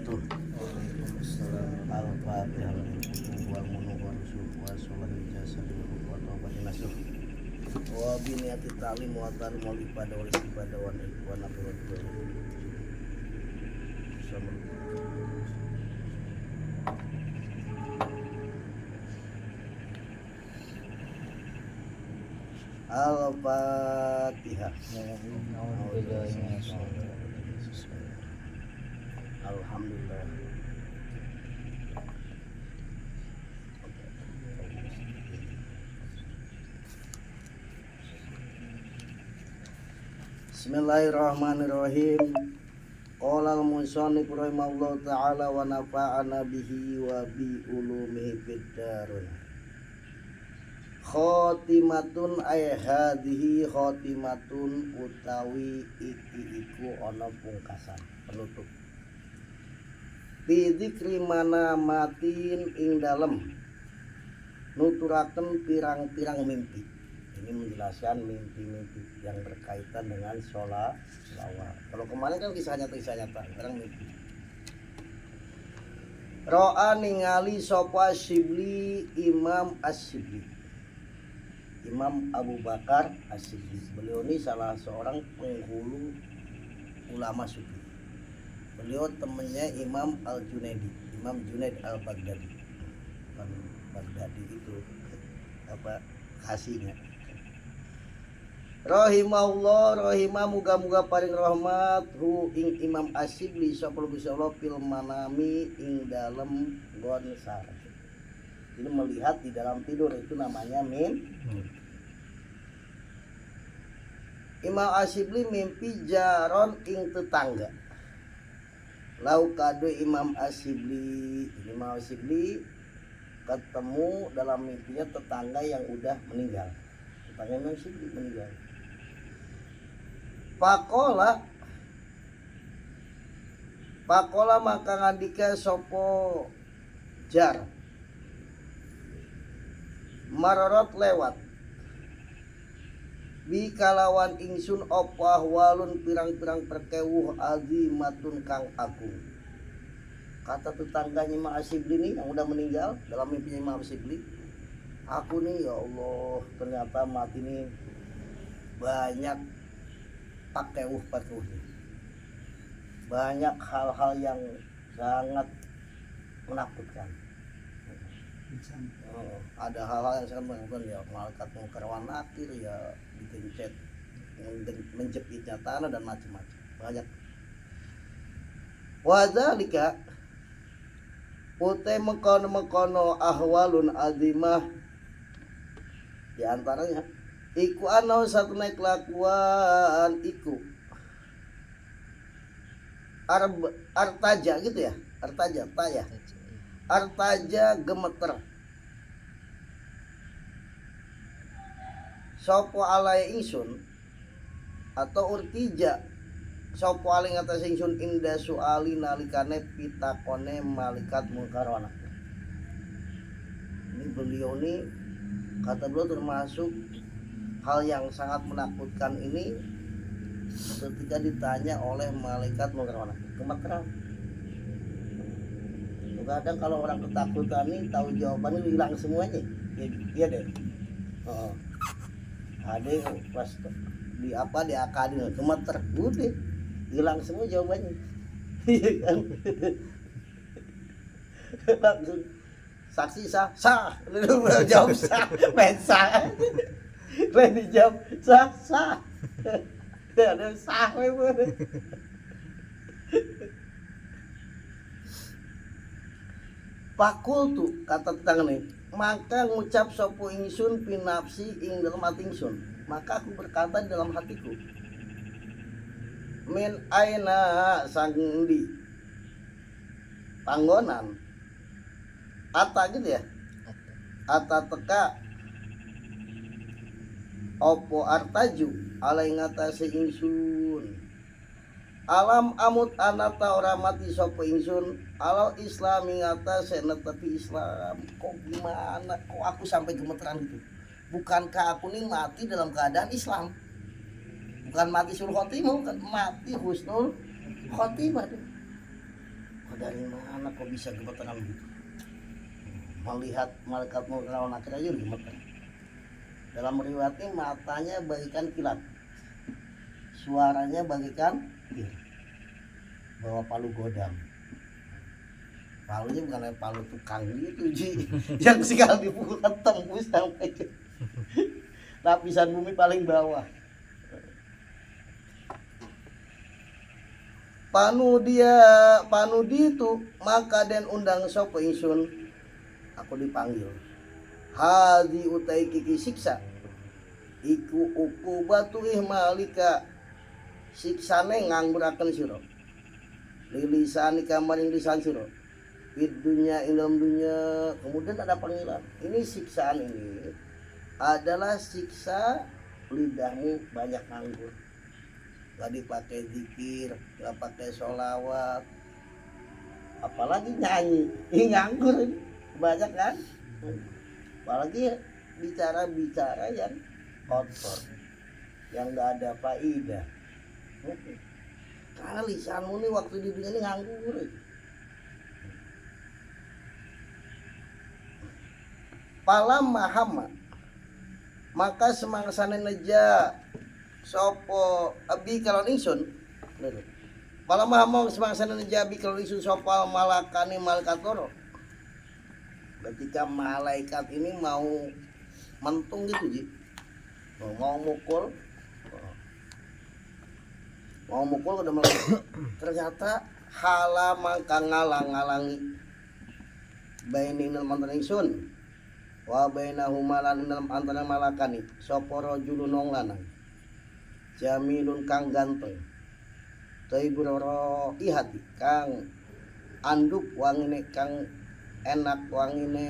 wabarakatuh. Al-Fatihah wal munawwar wa sholahil jasad wa tawbatin nasuh wa biniyati ta'lim wa ta'lim wal ibadah wal istibadah wa nabiyat. Al-Fatihah. Alhamdulillah. Bismillahirrahmanirrahim. Qala al-musannif rahimahullahu ta'ala wa nafa'ana bihi wa bi ulumihi fid darin. Khotimatun ay hadhihi khotimatun utawi iku ana pungkasan penutup. Bi dzikri manamatin ing dalem nuturaken pirang-pirang mimpi. Ini menjelaskan mimpi-mimpi yang berkaitan dengan sholawat. Kalau kemarin kan kisah nyata, sekarang mimpi. Ro'a ningali sapa Syibli Imam As-Syibli, Imam Abu Bakar As-Syibli. Beliau ini salah seorang penghulu ulama sufi. Beliau temannya Imam Al-Junaidi, Imam Junaid Al-Baghdadi. Baghdadi itu apa khasinya. Rahimahullah, rahimah muga-muga paring rahmat hu ing Imam As-Syibli sapa Gusti Allah fil manami ing dalem gonsar. Ini melihat di dalam tidur, itu namanya mimpi. Imam As-Syibli mimpi jaron ing tetangga. Lau kado Imam As-Syibli, Imam As-Syibli ketemu dalam mimpinya tetangga yang udah meninggal. Tetangga Imam As-Syibli meninggal. Pakola maka ngandika sopo jar marorot lewat bi kalawan ingsun apa walun pirang-pirang perkewuh azimatun kang agung. Kata tetangganya Imam As-Syibli nih yang udah meninggal dalam mimpinya Imam As-Syibli, aku nih ya Allah ternyata mati nih banyak pakewuh-pakewuhnya, banyak hal-hal yang sangat menakutkan. Ada hal-hal yang sangat menakutkan ya, malaikat mungkar wa nakir ya, digencet, menjepitnya tanah dan macam-macam banyak. Wadzalika utai mengkono ahwalun azimah, di antaranya iku ana satune kelakuan iku artaja gitu ya, artaja gemeter sopo alai ingsun atau urtija sopo alai ngatas ingsun inda suali nalikane pitakone malaikat mungkar wa nakir. Ini beliau nih, kata beliau termasuk hal yang sangat menakutkan ini ketika ditanya oleh malaikat mungkar wa nakir, gemeteran. Kadang kalau orang ketakutan nih tahu jawabannya hilang semuanya. Iya deh. Ada pas di akadin gemeter, udah hilang semua jawabannya. Iya kan? Langsung saksi sah, lu jawab sah, main sah. Lain dijawab sah. Ada sah memang. Pakul tuh kata tetangga nih, maka ngucap sopo ingsun pinapsi ing dalam hati ingsun, maka aku berkata di dalam hatiku, min aina sangdi panggonan ata gitu ya, ata teka opo artaju alai ngatasi ingsun alam amut anata ora mati sopo ingsun alau islami ngatasi netepi Islam. Kok gimana kok aku sampai gemeteran gitu? Bukankah aku nih mati dalam keadaan Islam? Bukan mati sul khotimah, bukan mati husnul khotimah. dari mana kok bisa gemeteran gitu? Melihat malaikat mungkar wa nakir aja udah gemeter. Dalam riwayat ini matanya bagaikan kilat, suaranya bagaikan bawa palu godam. Palunya bukan palu tukang gitu Ji, yang sekali dipukul tembus sampai ke lapisan bumi paling bawah. Panudi itu maka den undang sapa ingsun, aku dipanggil. Hadi utai kiki siksa iku ukubatu ihmalika, siksane ngangguraken sira lilisani kamaring lisan sira di dunia ing dalam dunia. Kemudian ada panggilan, ini siksaan ini adalah siksa lidahmu banyak nganggur, gak dipakai zikir, gak pakai sholawat, apalagi nyanyi. Ini nganggur ini banyak kan, apalagi bicara yang kotor, yang gak ada faidah. Karena lisanmu ini waktu di dunia ini nganggur. Palam mahama maka semangsane neja sopo abi kalon ingsun. Palam mahama semangsane neja abi kalon ingsun sopal malakani malaikat loro. Ketika malaikat ini mau mentung gitu Ji, mau mukul udah mulai. Ternyata halaman kang ngalang-ngalangi baini nal mantan ingsun wa bainahuma lan dalam antara malakani sapa rajulun wong lanang jamilun kang ganteng taiburo ihati kang anduk wangine kang enak wangine.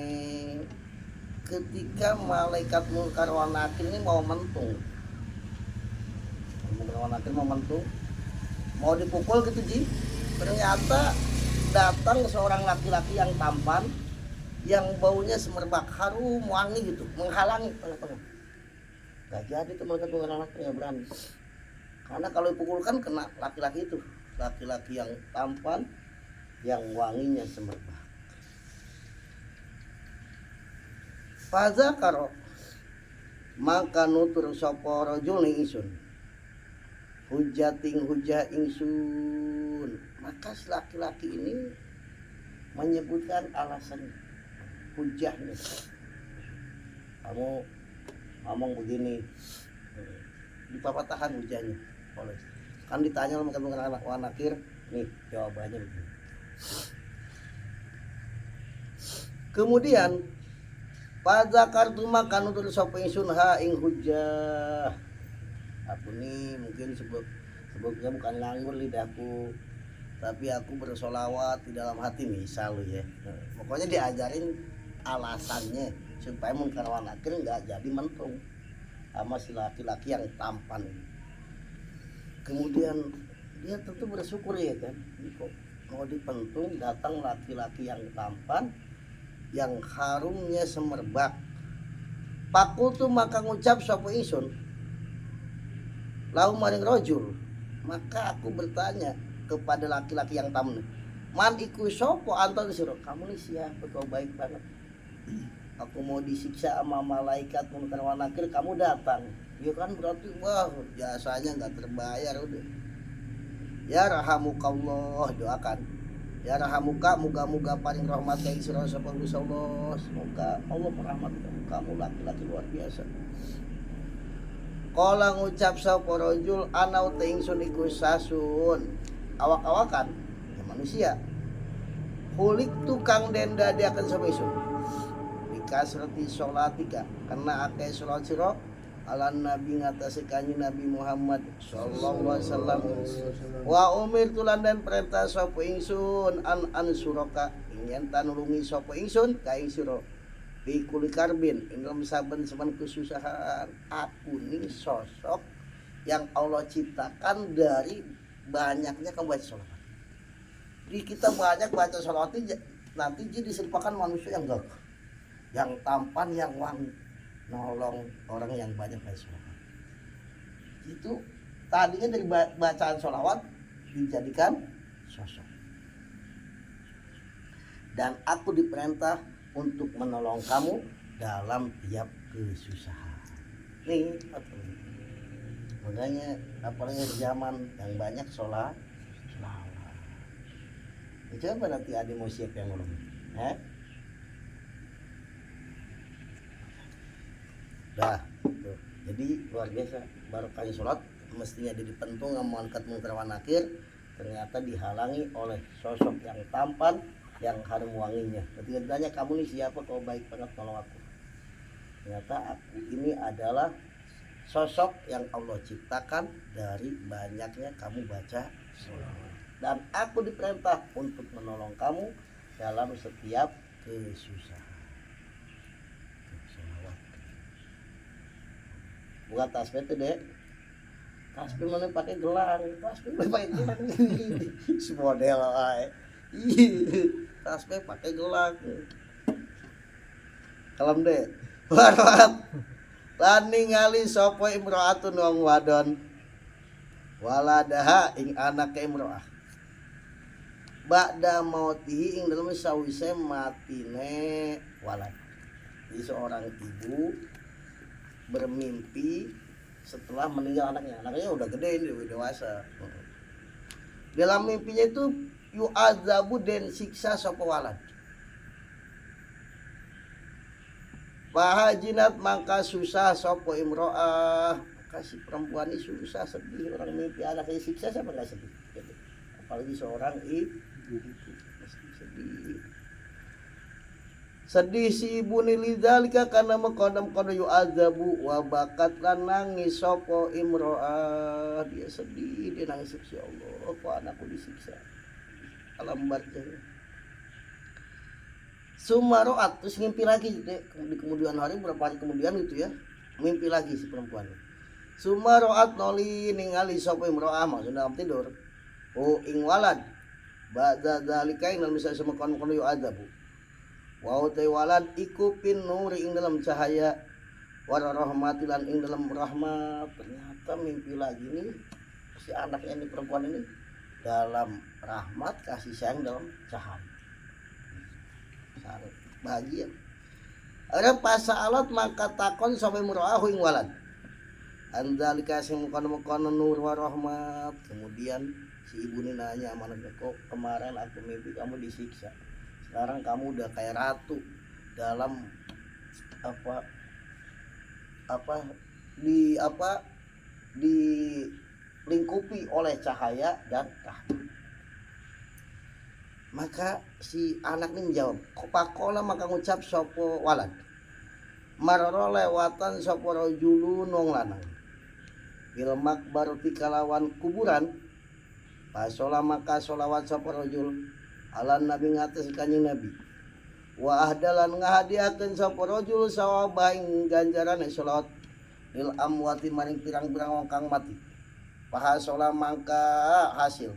Ketika malaikat mungkar wa nakir ini mau mentung, mau dipukul gitu Ji, ternyata datang seorang laki-laki yang tampan, yang baunya semerbak, harum, wangi gitu, menghalangi tengah-tengah. Gak jadi tuh malaikat mungkar wa nakir, nggak berani. Karena kalau dipukulkan kena laki-laki itu, laki-laki yang tampan, yang wanginya semerbak. Fazakaro maka nutur sapa rajul ning ingsun hujating hujah ingsun. Maka si laki-laki ini menyebutkan alasan hujahnya. Kamu ngomong begini, dipapatahan hujahnya. Kan ditanya sama anak wanakir, nih jawabannya begini. Kemudian Fadzakartu maka nutur sapa ingsun ha ing hujah. Aku nih mungkin sebabnya bukan nganggur lidahku, tapi aku bersolawat di dalam hati misal ya. Pokoknya diajarin alasannya supaya mungkar wa nakir nggak jadi mentung sama si laki-laki yang tampan ini. Kemudian dia tentu bersyukur ya kan, kok mau dipentung datang laki-laki yang tampan, yang harumnya semerbak. Pakultu maka ngucap sapa ingsun lahu maring rajul, maka aku bertanya kepada laki-laki yang tampan, man iku sapa anton sira, kamu ini siapa, kau baik banget, aku mau disiksa sama malaikat mungkar wa nakir, kamu datang. Ya kan berarti wah jasanya nggak terbayar udah. Ya rahamukallah, doakan ya rahamuka, muga-muga paling rahmat ka sira sapa Gusti Allah. Semoga Allah merahmatkan kamu, laki-laki luar biasa. Kala ngucap sapa rajul ana uta ingsun iku sasun awak-awakan ya manusia. Hulik tukang den dadiaken sapa ingsun bikasrati sholatika, karena akeh salat sira ala nabi ngatasi kanjeng Nabi Muhammad sallallahu alaihi wasallam. Wa umirtu lan den perintah sapa ingsun an suraka yen tanulungi sapa ingsun ka ing sira bi kuli karbin ing dalam saben-saben kesusahan. Aku ini sosok yang Allah ciptakan dari banyaknya kamu baca sholawat. Jadi kita banyak baca sholawat nanti jadi diserupakan manusia yang gagah, yang tampan, yang wangi, nolong orang yang banyak baca sholawat. Itu tadinya dari bacaan sholawat dijadikan sosok. dan aku diperintah untuk menolong kamu dalam tiap kesusahan. Nih, makanya apalagi zaman yang banyak sholat. Coba nanti ada mau siap yang ngomong, dah, tuh. Jadi luar biasa barokahnya sholat mestinya jadi pentung mengangkat mungkar wa nakir, ternyata dihalangi oleh sosok yang tampan yang harum wanginya. Ketika ditanya kamu nih siapa, kau baik banget tolong aku. Ternyata aku ini adalah sosok yang Allah ciptakan dari banyaknya kamu baca sholawat. Dan aku diperintah untuk menolong kamu dalam setiap kesusahan. Sholawat. Bukan tasbih itu deh. Tasbih mana pakai gelang, tasbih pakai gelang ini. Semodel aja. Tasbih pakai gelang. Kalem deh. Warwat. Lan ningali sapa imro'atun wong wadon. Waladaha ing anake imro'ah. Ba'da mautihi ing dalem sawise matine walad. Jadi seorang ibu bermimpi setelah meninggal anaknya udah gede, udah dewasa. Dalam mimpinya itu yu'adzabu den siksa sapa walad. Wahajinat maka susah sapa imro'ah. Kasih perempuan ini susah, sedih, orang mimpi anaknya siksa siapa enggak sedih? Apalagi seorang ibu mesti sedih. Sedih si ibu ni lidzalika karena maqadam qad yu'adzabu wa bakat lan nangis sapa imro'ah. Dia sedih, dia nangis, ya Allah, kok anakku disiksa. Alam barca. Sumaroat terus ngimpi lagi di kemudian hari, berapa hari kemudian itu ya, mimpi lagi si perempuan. Sumaroat noli ningali sapa imro'ah, maksudnya dalam tidur. Oh ing walad ba'da dzalika ing bisa semakon kono yu'adzabu. Wa utai walad iku pin nuri ing dalam cahaya war rahmatilan ing dalam rahmat. Ternyata mimpi lagi nih si anaknya ini, perempuan ini dalam rahmat, kasih sayang, dalam cahaya. Bahagia. Ada pasalat maka takon sampai muraahu ing walad. Andalika sing kono-kono nur wa rahmat. Kemudian si ibu ini nanya sama anaknya, kok kemarin aku mimpi kamu disiksa, sekarang kamu udah kayak ratu dalam dilingkupi oleh cahaya dan rahmat. Maka si anak ini menjawab, pakola maka ngucap sopo walad, maroro lewatan sopo rojulu nong lanang, bil makbar tikalawan kuburan, pasola maka solawat sopo rojul, ala nabi ngatas kanjeng nabi, wa ahdalan ngahadiakeun sopo rojul sawabahing ganjaran solawat, lil amwati maring pirang-pirang wong kang mati, pahasola mangka hasil.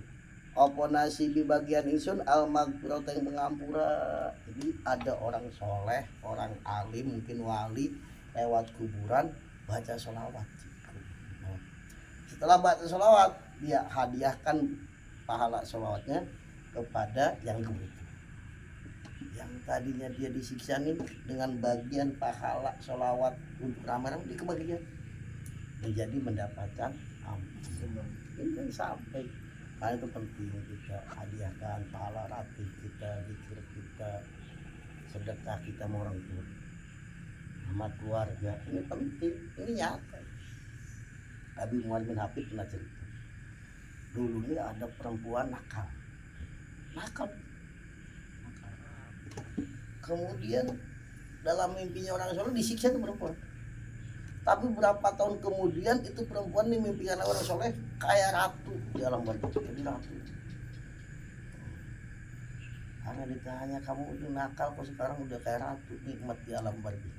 Opo nasibi bagian ingsun al magfirah yang pengampura. Jadi ada orang soleh, orang alim, mungkin wali, lewat kuburan baca sholawat. Setelah baca sholawat, dia hadiahkan pahala sholawatnya kepada yang begitu. Yang tadinya dia disiksa nih dengan bagian pahala sholawat untuk ramai-ramai, di kebagian menjadi mendapatkan ampun. Ini kan sampai. Karena itu penting kita hadiahkan pahala ratib kita, zikir kita, sedekah kita sama orang tua, sama keluarga. Ini penting, ini nyata. Nabi Muhammad bin Habib pernah cerita, dulu ini ada perempuan nakal. Kemudian dalam mimpinya orang soleh disiksa itu perempuan. Tapi berapa tahun kemudian itu perempuan ini mimpi anak orang soleh kayak ratu di alam barzakh, jadi ratu. Karena ditanya, kamu udah nakal kok sekarang udah kayak ratu, nikmat di alam barzakh.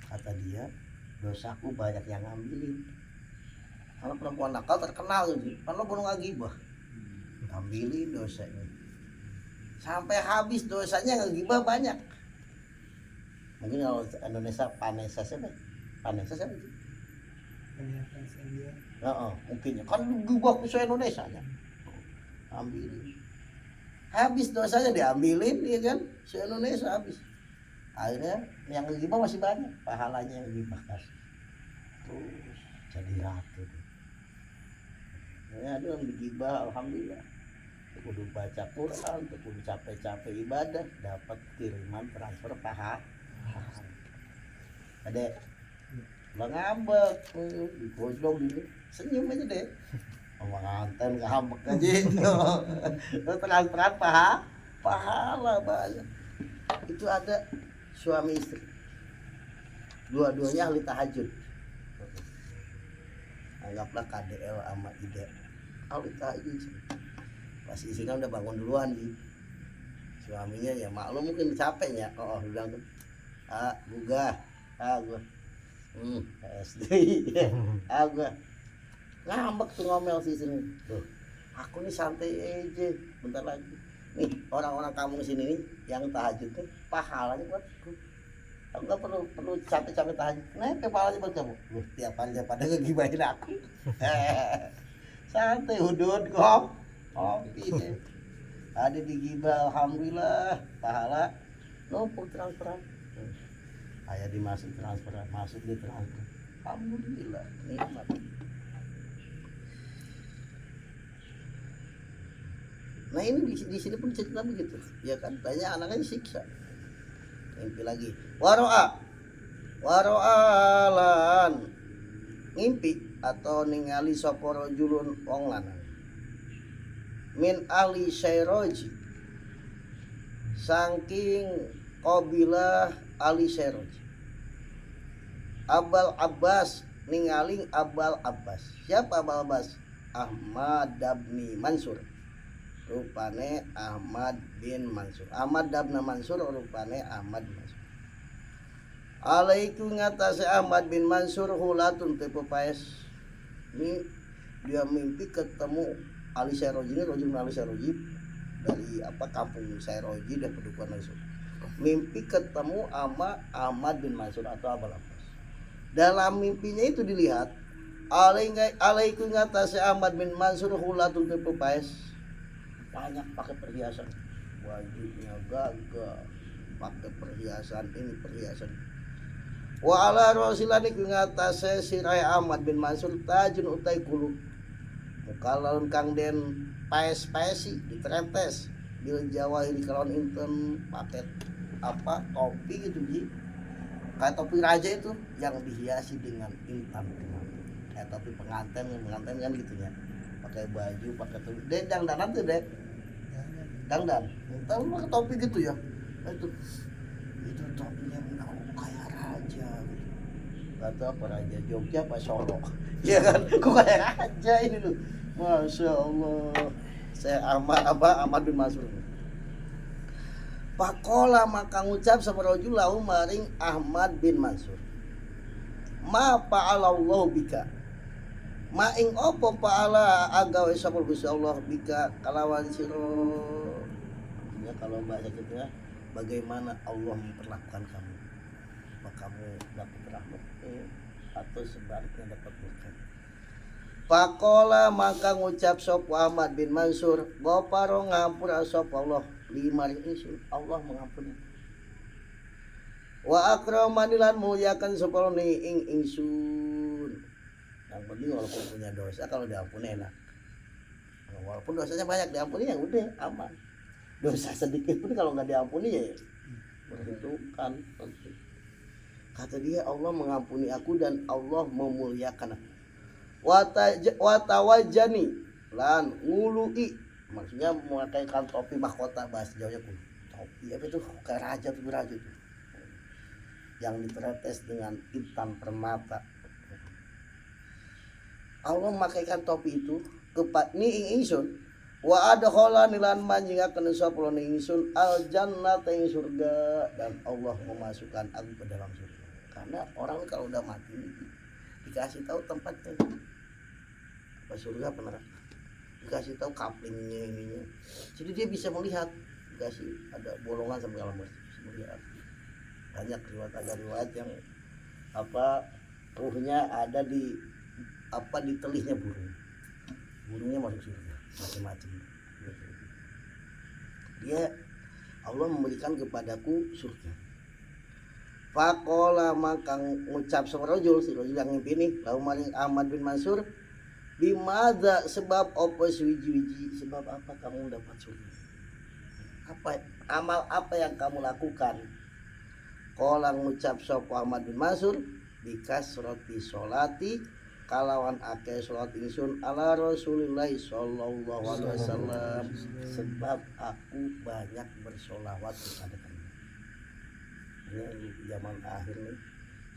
Kata dia, dosaku banyak yang ngambilin. Kalau perempuan nakal terkenal sih, kalau gunung agibah, ngambilin dosanya. Sampai habis dosanya ngegibah banyak. Mungkin kalau Indonesia Panesa siapa? Panesa siapa sih? Mungkin kan gibah ke Indonesia nya. Ambil. habis dosanya diambilin ya kan, se-Indonesia habis. Akhirnya yang ngegibah masih banyak, pahalanya yang ngegibah kasih. Terus jadi ratu. Ya ada yang digibah, alhamdulillah. Kudu baca Quran, kudu capek-capek ibadah, dapat kiriman transfer pahala. Adek, lo ngambek, di pojok ini, senyum aja deh. Ngomong nganten ngambek aja itu. Lo transferan pahala banyak. Itu ada suami istri, dua-duanya ahli tahajud. Anggaplah KDL sama IDE, ahli tahajud. Pas istrinya udah bangun duluan sih, suaminya ya maklum mungkin capeknya. Bilang tuh, gua SD, gua ngambek tuh ngomel sih sini. Tuh, aku nih santai aja, bentar lagi. Nih orang-orang kampung sini nih yang tahajud tuh pahalanya buat aku. Aku nggak perlu capek-capek tahajud. Nah, pahalanya buat kamu. Loh, tiap hari pada ngegibahin aku. Santai hudud kok. Kopi deh. Ada digibah, alhamdulillah pahala. Numpuk transferan. Ayah dimasuk transferan, masuk di transfer. Alhamdulillah nikmat. Nah ini di sini pun cerita begitu, ya kan? Tanya anaknya disiksa. Mimpi lagi. Waro'alan ngimpi atau ningali soporo julun wong lanang. Min ahli Syairoji, saking kabilah ahli Syairoji. Abal Abbas ningali Abal Abbas. Siapa Abal Abbas? Ahmad bin Mansur. Rupane Ahmad bin Mansur. Ahmad bin Mansur rupane Ahmad bin Mansur. Alaiku ngatasi Ahmad bin Mansur hulatun tepo paes. Ini dia mimpi ketemu Ali Syairoji, ini Rojim Ali Syairoji dari kampung Syairoji dan pedukuhan Mansur. Mimpi ketemu sama Ahmad bin Mansur atau Abal Abbas. Dalam mimpinya itu dilihat alaiku ngatasi Ahmad bin Mansur hulatun tepo paes. Banyak pakai perhiasan, bajunya gagah, pakai perhiasan ini perhiasan. Wa ala rasulani ku ngatasé sirai Ahmad bin Mansur tajun utai kulu. Mukalalun kang den paes-paesi ditretes bil Jawa ini kalon inten pakai topi gitu ji. Kayak topi raja itu yang dihiasi dengan intan. Kayak topi pengantin kan gitu ya. Pakai baju, pakai topi. Dangdanan tuh deh. Dangdan. Tahu pakai topi gitu ya. Itu topinya kayak raja. Kata apa raja Jogja apa Solo? Iya kan? Kok kayak raja ini loh. Masya Allah. Saya Ahmad bin Mansur. Pakola maka ngucap sama rajulahu maring Ahmad bin Mansur. Ma fa'alallahu bika. Maing opo paala agawe sapa Gusti Allah bika kalawan siro. Ya kalau bahasa kita bagaimana Allah memperlakukan kamu. Apa kamu dapat rahmat atau sebaliknya dapat murka. Pakola maka ngucap sapa Ahmad bin Mansur, "Ghafaro ngampura sapa Allah lima insun Allah mengampuni." Wa akramanilan muliakan sapa ni ingsun. Yang penting walaupun punya dosa kalau diampuni enak. Walaupun dosanya banyak diampuni ya udah aman. Dosa sedikit pun kalau nggak diampuni ya berhitungan. Kata dia Allah mengampuni aku dan Allah memuliakan aku. Watawajani lan ngului, maksudnya memakaikan topi mahkota bahasa Jawanya pun topi apa itu kayak raja tuh yang diteretes dengan intan permata. Allah memakaikan topi itu kepat ni ingsun wa adkhala nilan manjingaken sapa ni ingsun al jannata ing surga dan Allah memasukkan aku ke dalam surga. Karena orang kalau udah mati dikasih tahu tempatnya apa surga apa neraka, dikasih tahu kaplingnya ininya, jadi dia bisa melihat, dikasih ada bolongan sampai alam bisa melihat. Banyak riwayat yang ruhnya ada di telihnya burungnya masuk surga macam-macam. dia Allah memberikan kepadaku surga. Faqala maka ngucap seorang si rajul yang ngimpi ini lahu maring Ahmad bin Mansur, bimadza sebab apa suwiji-wiji, sebab apa kamu dapat surga, apa amal apa yang kamu lakukan. Qala ngucap sapa Ahmad bin Mansur, bikasrati sholati kalawan akeh salat ingsun ala Rasulillah sallallahu alaihi wasallam, sebab aku banyak bersolawat kepada kamu. Ini zaman akhir nih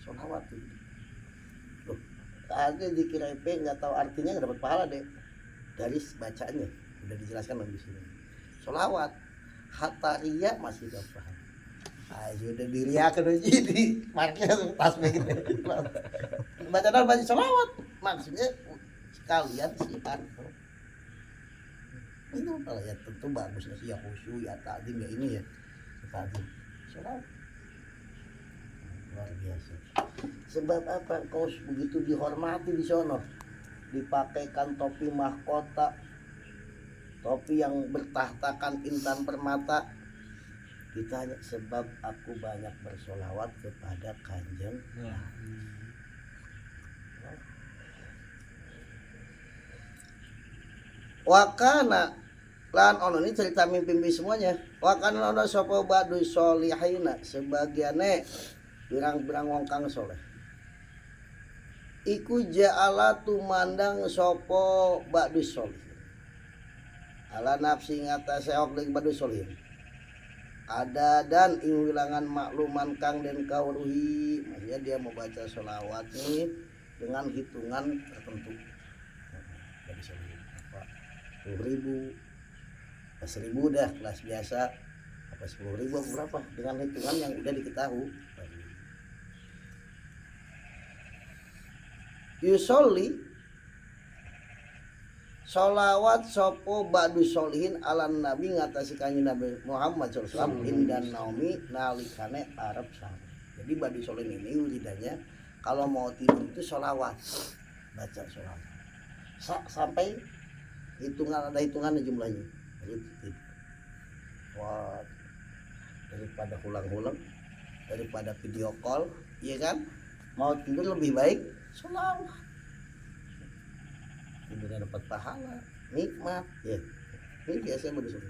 solawat itu. Loh, ada zikir EP nggak tahu artinya nggak dapat pahala deh dari bacanya, udah dijelaskan di sini. Solawat hatta riya masih gak paham. Ayo udah diriakan aja di marknya tas begitu. Baca solawat maksudnya sekalian siar. Itu kalau ya tentu bagusnya sih ya khusyuk ya tadi ya ini ya tadi solawat. Luar biasa. Sebab apa kau begitu dihormati di sono, dipakaikan topi mahkota, topi yang bertahtakan intan permata. Ditanya sebab aku banyak bersolawat kepada Kanjeng. Wakana lan ono ini cerita mimpi semuanya. Wakana ono sapa badu solihina sebagiane birang-birang wong kang soleh. Iku ja'ala tumandang sapa ba'du solih. Ala nafsi ngatasé ok ba'du solih. Ada dan ing wilangan makluman kang den kawruhi, maksudnya dia membaca sholawat nih dengan hitungan tertentu. Ba'du solih apa 10.000, 1.000 dah kelas biasa, apa 10.000 berapa dengan hitungan yang udah diketahui. Yusolli sholawat sopo ba'du solihin ala nabi ngatasi kanjeng Nabi Muhammad SAW dan naumi nalikane Arab sahur. Jadi ba'du solihin ini wiridanya kalau mau tidur itu sholawat, baca sholawat sampai hitungan, ada hitungannya jumlahnya. Wah, daripada ulang-ulang, daripada video call, iya kan? Mau tidur lebih baik sholawat, tidurnya dapat pahala, nikmat ya. Ini biasanya begitu.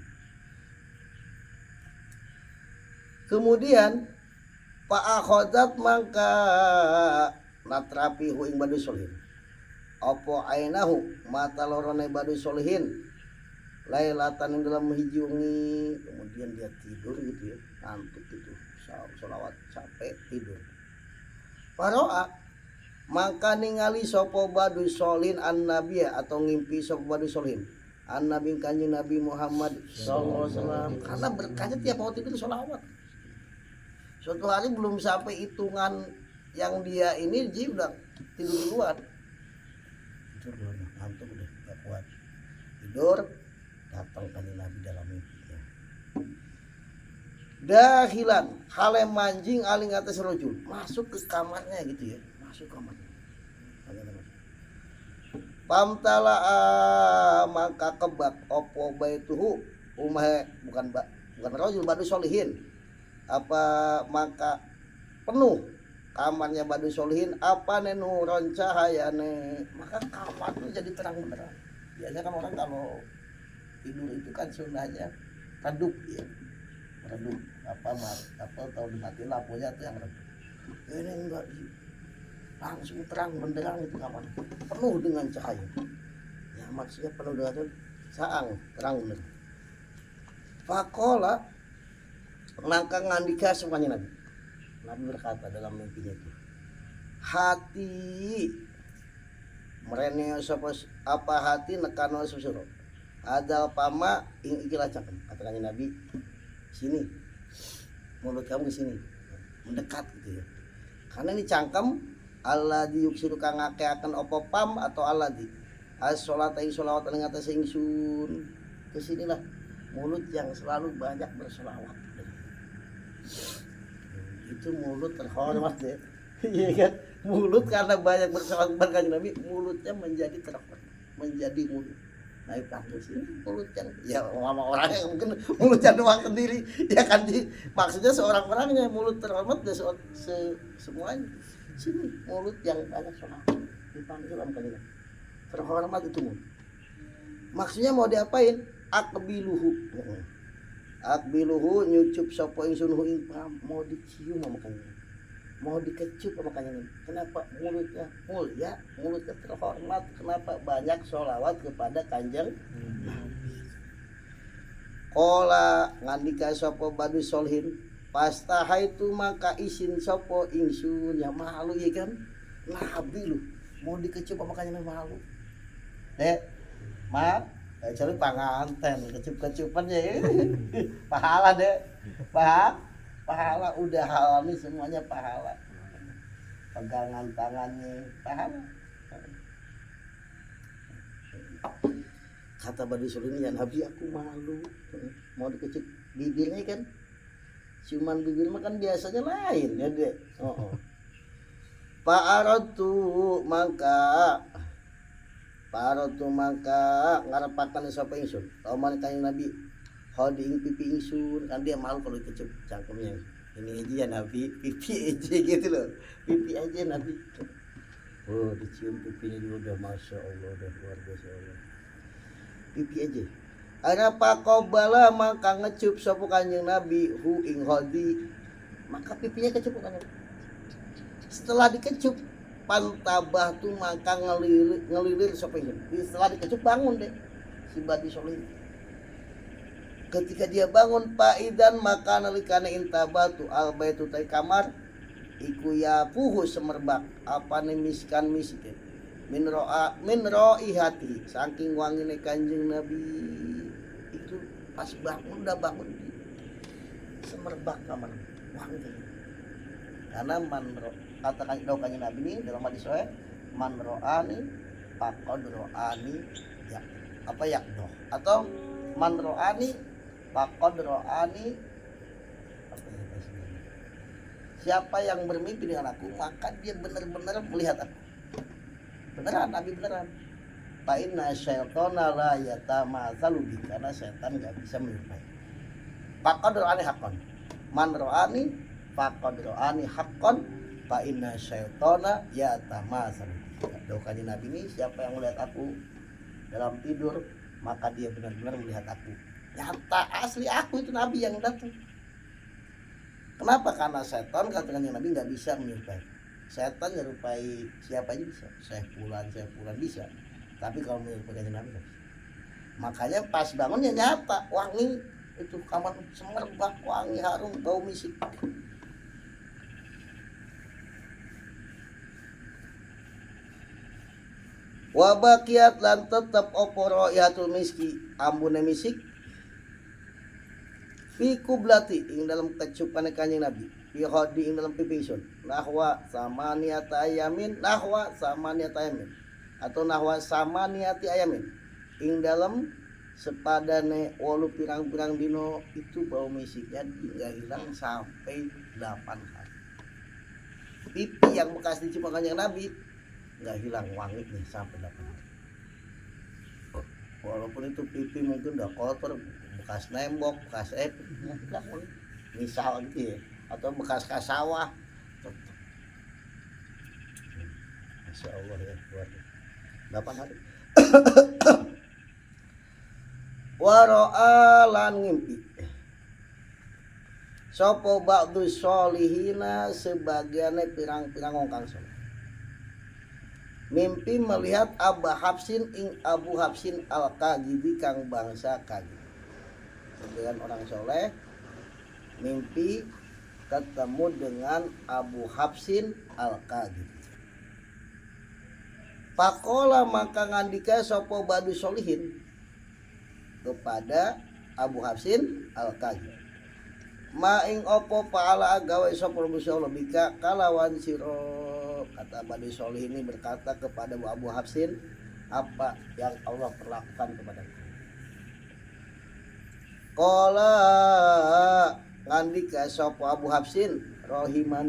Kemudian Pak akhodat mangka natrapi huing badu solihin opo ainahu mata lorone badu solihin lailatan yang dalam hiji wengi. Kemudian dia tidur gitu ya, ngantuk gitu, sholawat capek tidur. Paroa maka ningali sopo badu solin an nabi atau ngimpi sopo badu solin an nabi kanjeng Nabi Muhammad sallallahu alaihi wasallam, karena berkahnya tiap waktu itu sholawat. Suatu hari belum sampai hitungan yang dia ini dia udah tidur duluan. Tidur duluan, ngantuk udah gak kuat. Tidur, datang kanjeng Nabi dalam mimpinya. Dahilan hale manjing aling atas rojul, masuk ke kamarnya gitu ya, masuk kamarnya. Pamtala maka kebak opo baituhu umah bukan rojul badu solihin, apa maka penuh kamarnya badu solihin apa nenuron cahayane, maka kamar itu jadi terang benderang. Biasanya kan orang kalau tidur itu kan sunnahnya redup ya, redup apa tahu dimatiin lampunya tuh yang redup. Ini enggak, langsung terang benderang itu kamar, penuh dengan cahaya. Ya maksudnya penuh dengan saang terang benderang. Fakola nangka ngandika semuanya Nabi. Nabi berkata dalam mimpinya itu, hati mereneo apa hati nekano susuro adal pama ing ikilah cakep, katakannya Nabi, sini mulut kamu ke sini, mendekat gitu ya, karena ini cangkem Allah diuksiru kang ngakeaken opo pam atau Allah di as-sholat ing sholawat ing atas ingsun, kesinilah mulut yang selalu banyak bersolawat. Itu mulut terhormat ya. Iya kan, mulut karena banyak bersolawat kepada Nabi, mulutnya menjadi terhormat, menjadi mulut. naik panggil sini mulut yang ya sama orangnya mungkin mulutnya doang sendiri ya kan maksudnya seorang orangnya mulut terhormat dan semuanya sini mulut yang banyak soal dipanggil sama kalian terhormat itu mulut maksudnya mau diapain akbiluhu nyucup sapa ingsun hu ing mau dicium sama kalian mau dikecup sama kalian kenapa mulutnya mulia mulutnya terhormat kenapa banyak sholawat kepada kanjeng kola ngandika sapa badu solhin pastaha itu maka isin sapa ingsun ya malu ya kan nabi lu mau dikecup sama kalian malu maaf cari panganten kecup-kecupan ya pahala deh pahala udah halal nih semuanya pahala pegangan tangannya pahala kata Badi Sulini ya Nabi aku malu mau dikecup bibirnya kan cuman bibir mah kan biasanya lain ya deh Pa'aratu maka ngarepakan sapa ingsun lawan kanjeng Nabi hoding pipi ingsun kan dia malu kalau dikecup cangkemnya ini aja ya Nabi pipi aja gitu loh pipi aja Nabi oh dicium pipinya juga udah masya Allah udah luar biasa Allah pipi aja ana pakobala maka ngecup sapa kanjeng Nabi hu ing hodi maka pipinya kecup kan setelah dikecup pantabah tuh maka ngelilir sapa ingsun setelah dikecup bangun deh si Badi Solih ketika dia bangun paidan maka nalikana intabatu albaitu tai kamar iku ya puhu semerbak apa miskan miskin min ro'i hati saking wangine kanjeng Nabi itu pas bangun udah bangun di semerbak kamar wangi karena manro katakan kanjeng Nabi ini dalam hadis sahih man ro'ani faqad ro'ani ya apa yakdoh atau man ro'ani faqad ro'ani siapa yang bermimpi dengan aku maka dia benar-benar melihat aku beneran Nabi beneran fa inna syaitana la yatamatsalu bi karena setan enggak bisa menyerupai faqad ro'ani haqqan man ro'ani faqad ro'ani haqqan fa inna syaitana yatamatsalu doanya Nabi ini siapa yang melihat aku dalam tidur maka dia benar-benar melihat aku nyata asli aku itu Nabi yang datang. Kenapa? Karena setan katanya Nabi nggak bisa menyerupai. Setan menyerupai siapa aja bisa. Saya pulan bisa. Tapi kalau menyerupai Nabi nggak bisa. Makanya pas bangunnya nyata wangi itu kamar semerbak wangi harum bau misik. Wabakiat lan tetap oporo yatul miski ambune misik fi kublati ing dalam kecupan kanjeng Nabi fi khodi ing dalam pipisun nahwa samaniyata ayamin atau nahwa samaniyati ayamin ing dalam sepadane 8 pirang-pirang dino itu bau misiknya enggak hilang sampai 8 hari pipi yang bekas dicium kanjeng Nabi enggak hilang wanginya sampai 8 hari walaupun itu pipi mungkin udah kotor bekas nembok, bekas misal gitu ya, atau bekas sawah, Masya Allah ya, buat 8 hari. Waro'a lan ngimpi. Sopo ba'du sholihina sebagiannya pirang-pirang ngongkang soleh. Mimpi melihat Abu Habsin al-Kagibi kang bangsa Kagib. Dengan orang soleh mimpi ketemu dengan Abu Habsin al-Qadhi. Pakola maka ngandika sopo badu solihin kepada Abu Habsin al-Qadhi. Maing opo paala agawe sopo musyallah bika kalawan siro kata badu solihin ini berkata kepada Abu Habsin apa yang Allah perlakukan kepada Qala ngandika sapa Abu Habsin rohima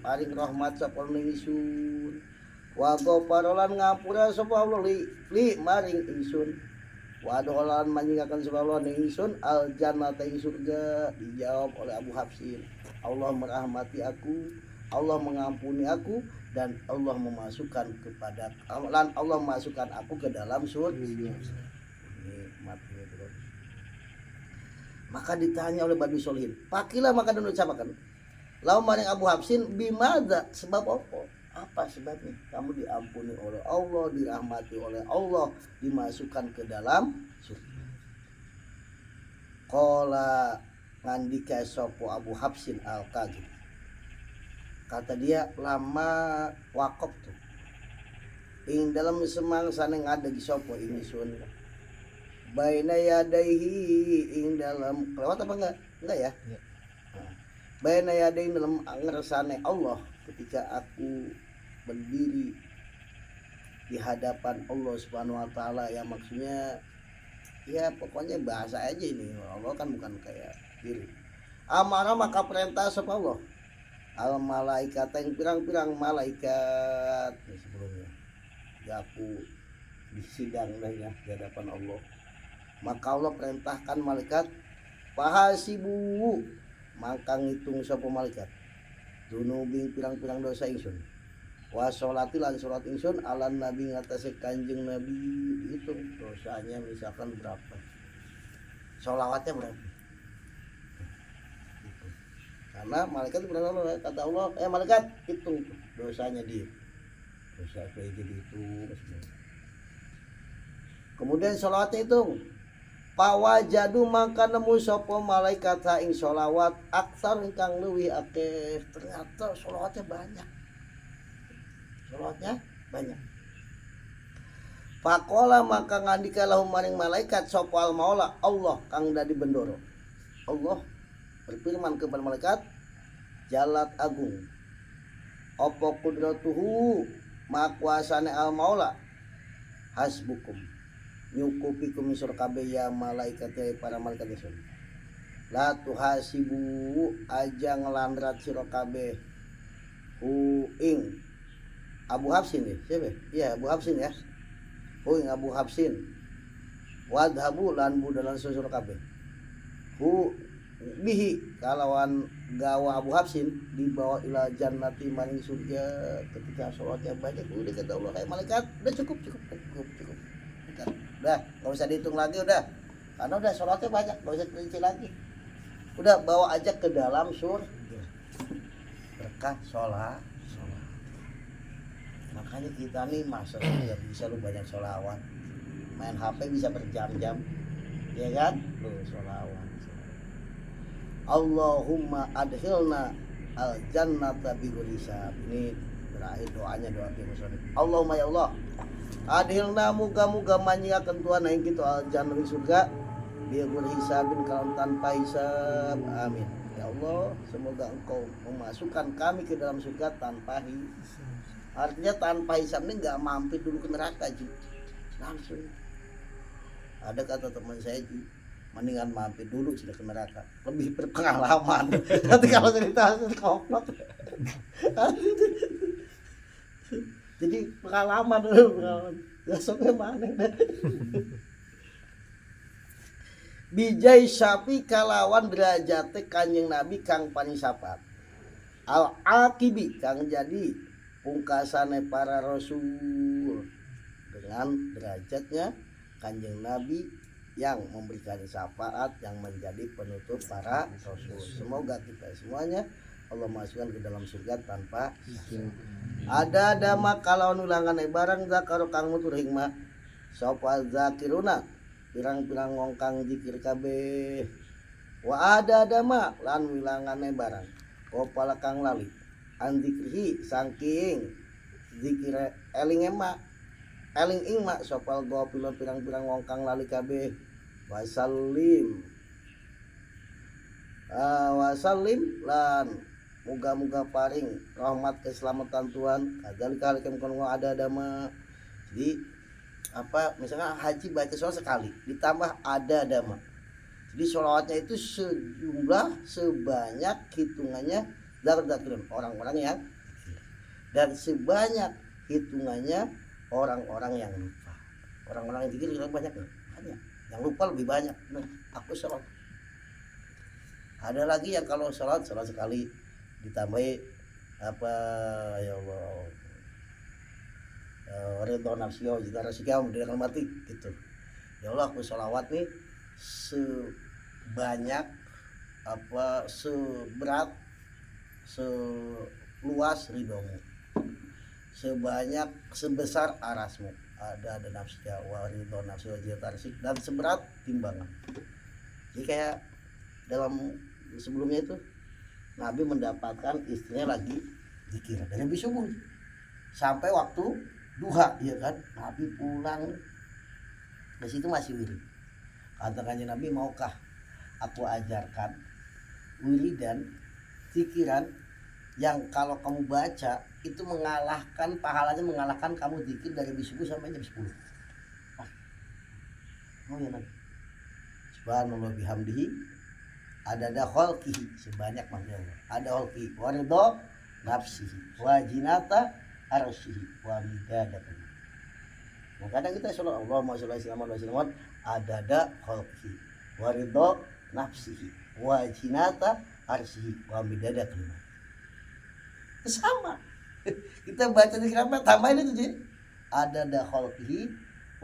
paring rahmat sapa ingsun wa ghafarolan ngapura sapa Allah li maring ingsun wa dolan manjingaken sapa Allah ning ingsun al jannata ing surga. Dijawab oleh Abu Hafsin, Allah merahmati aku, Allah mengampuni aku, dan Allah memasukkan kepada Allah memasukkan aku ke dalam surga. Nikmatnya bro. Maka ditanya oleh Bani Solihin, pakilah maka dan ucapakan lau maring Abu Hafsin bimada, sebab apa? Apa sebabnya kamu diampuni oleh Allah, dirahmati oleh Allah, dimasukkan ke dalam surga? Qala ngandika sapa Abu Hafsin al-Qadhi, kata dia, lama wakaf tuh ing dalam semangsa yang ada di sapa ingsun baina yadaihi ing dalam kelewat apa enggak ya? Nah, baina yadaihi dalam ngersane Allah ketika aku berdiri di hadapan Allah Subhanahu wa taala, ya maksudnya ya pokoknya bahasa aja ini, Allah kan bukan kayak diri. Amara maka perintah sapa Allah al malaikat yang pirang-pirang malaikat sebelumnya ya aku disidang dah ya di hadapan Allah, maka Allah perintahkan malaikat fahasibu maka ngitung sapa malaikat dunubing pirang-pirang dosa ingsun wa sholati lan sholat ingsun ala nabi ngatasé kanjeng nabi, dihitung dosanya misalkan berapa, sholawatnya berapa. Karena malaikat berkata Allah, kata Allah, malaikat hitung dosanya dia, dosa kayak jadi itu. Kemudian sholawatnya hitung, pawajadu maka nemu sopo malaikat saing sholawat aksar ingkang leuwih akeh. Ternyata sholawatnya banyak, sholawatnya banyak. Pakola maka ngandika lahum maring malaikat sopo al maula Allah kang dadi bendoro. Allah berfirman kepada malaikat, jalat agung opo kudratuhu makuasane al maula hasbukum nyukupikum misur kabeh ya malaikat ya para malaikat isun la tuhasibu aja ngelandrat sira kabeh hu ing Abu Hafsin ya siapa? Iya Abu Hafsin ya, hu ing Abu Hafsin wadhabu lan budalan susur kabeh hu bihi kalawan gawa Abu Hafsin dibawa ila jannati maring surga. Ketika sholatnya banyak udah kata Allah kayak malaikat udah cukup udah nggak usah dihitung lagi udah, karena udah sholatnya banyak nggak usah dirinci lagi, udah bawa aja ke dalam surga berkah sholat. Makanya kita nih masa nggak bisa lu banyak sholawat, main HP bisa berjam-jam ya kan, lu sholawat. Allahumma adhilna al jannata bighairi hisab. Ini terakhir doanya, doa musonif. Allahumma ya Allah adhilna muga-muga manyiakeun Tuhan aing kitu al jannah surga bighairi hisabin kalau tanpa hisab. Amin. Ya Allah, semoga Engkau memasukkan kami ke dalam surga tanpa hisab. Artinya tanpa hisab ini enggak mampir dulu ke neraka Ji. Langsung. Ada kata teman saya Ji, mendingan mampir dulu sudah ke neraka, lebih berpengalaman. Nanti kalau cerita koplok jadi pengalaman besoknya mana bijai syafi kalawan derajate kanjeng Nabi kang panisapat al akibi kang jadi pungkasane para rasul dengan derajatnya kanjeng Nabi yang memberikan syafaat yang menjadi penutup para rasul. Semoga kita semuanya Allah masukkan ke dalam surga tanpa ada dama kalau nulangan barang zakaro kang mutur hikmah sapa zakiruna pirang-pirang wong kang zikir kabeh wa ada dama lan wilangane barang kopala kang lali andzikrihi saking zikir eling emak eling ingma sopal gopilo pirang-pirang wong kang lali kabeh wasallim lan muga-muga paring rahmat keselamatan Tuhan kadzalika halikum kono ada dama. Jadi apa misalnya haji baca sholat sekali ditambah ada dama, jadi sholawatnya itu sejumlah sebanyak hitungannya zakirun orang-orang yang dan sebanyak hitungannya orang-orang yang lupa. Orang-orang yang zikir banyak nih, banyak. Yang lupa lebih banyak. Nah, aku sholat. Ada lagi yang kalau sholat sekali ditambahi apa ya Allah, ridho nafsi wa jita rasyika dengan mati gitu. Ya Allah, aku sholawat nih sebanyak apa, seberat seluas ridhomu, sebanyak sebesar arasmu, ada nafsika wa ridho nafsi wa jita rasyika, dan seberat timbangan. Jadi kayak dalam sebelumnya itu Nabi mendapatkan istrinya lagi zikir dari habis subuh sampai waktu duha, ya kan? Nabi pulang ke situ masih wirid. Katakannya Nabi, maukah aku ajarkan wiridan zikiran yang kalau kamu baca itu mengalahkan, pahalanya mengalahkan kamu zikir dari habis subuh sampai jam 10. Oh ya Nabi. Subhanallah bihamdihi ada khalqihi, sebanyak makhluk Allah. Ada khalqihi wa ridho nafsihi wa jinata arsyihi wa midada. Nah, kadang kita sholat Allahumma sholli ala Muhammad wa sallam ada khalqihi wa ridho nafsihi wa jinata arsyihi wa midada kalimah. Sama. Kita baca di kenapa tambahin itu sih. Ada khalqihi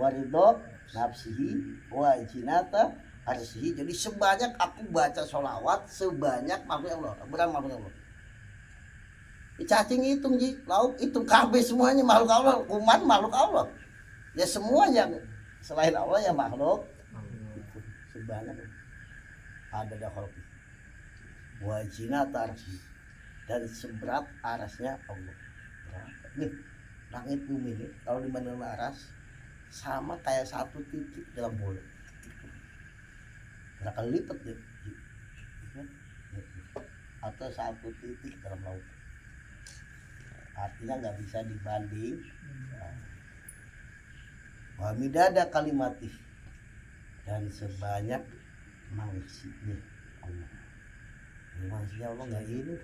wa ridho nafsihi wa jinata arsyihi. Jadi sebanyak aku baca sholawat, sebanyak makhluk Allah, berapa makhluk Allah. Cacing hitung ji, lauk hitung, kabeh semuanya makhluk Allah, kuman makhluk Allah. Ya semua yang selain Allah ya makhluk. Sebanyak ada khalqi wa jinata arsyihi, dan seberat arasnya Allah. Nih, langit bumi ini kalau dibanding aras sama kayak satu titik dalam bola. Berapa kali lipat deh, atau satu titik dalam laut. Artinya nggak bisa dibanding. Wa midada kalimatih, dan sebanyak mangsinya Allah. Mangsinya Allah nggak ini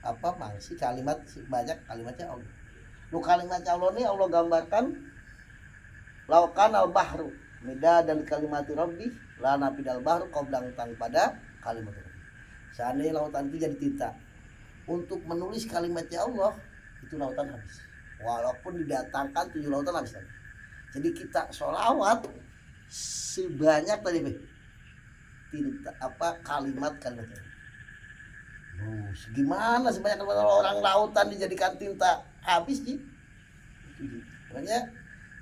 apa, mangsi kalimat sebanyak kalimatnya Allah. Lu kalimatnya Allah ini Allah gambarkan laukan al bahru mida dan kalimati rabbi la nafidal bahru qoblang tang pada kalimat rabbi. Seandainya lautan itu jadi tinta, untuk menulis kalimatnya Allah itu lautan habis. Walaupun didatangkan 7 lautan habis tadi. Jadi kita sholawat sebanyak tadi tinta apa kalimat-kalimatnya. Gimana sebanyak orang lautan dijadikan tinta habis sih. Makanya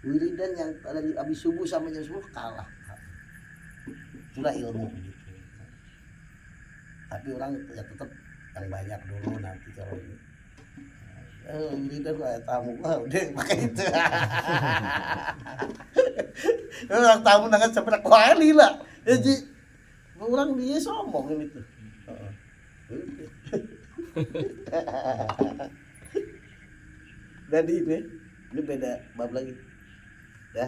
wiridan yang dari habis subuh sampai jam 10 kalah. Itulah ilmu gitu. Tapi orang ya tetap yang banyak dulu, nanti kalau ini wiridan kayak tamu udah pakai itu. Orang tamu nangan seberapa kali lah. Jadi orang dia sombong itu. Jadi ini beda bab lagi ya.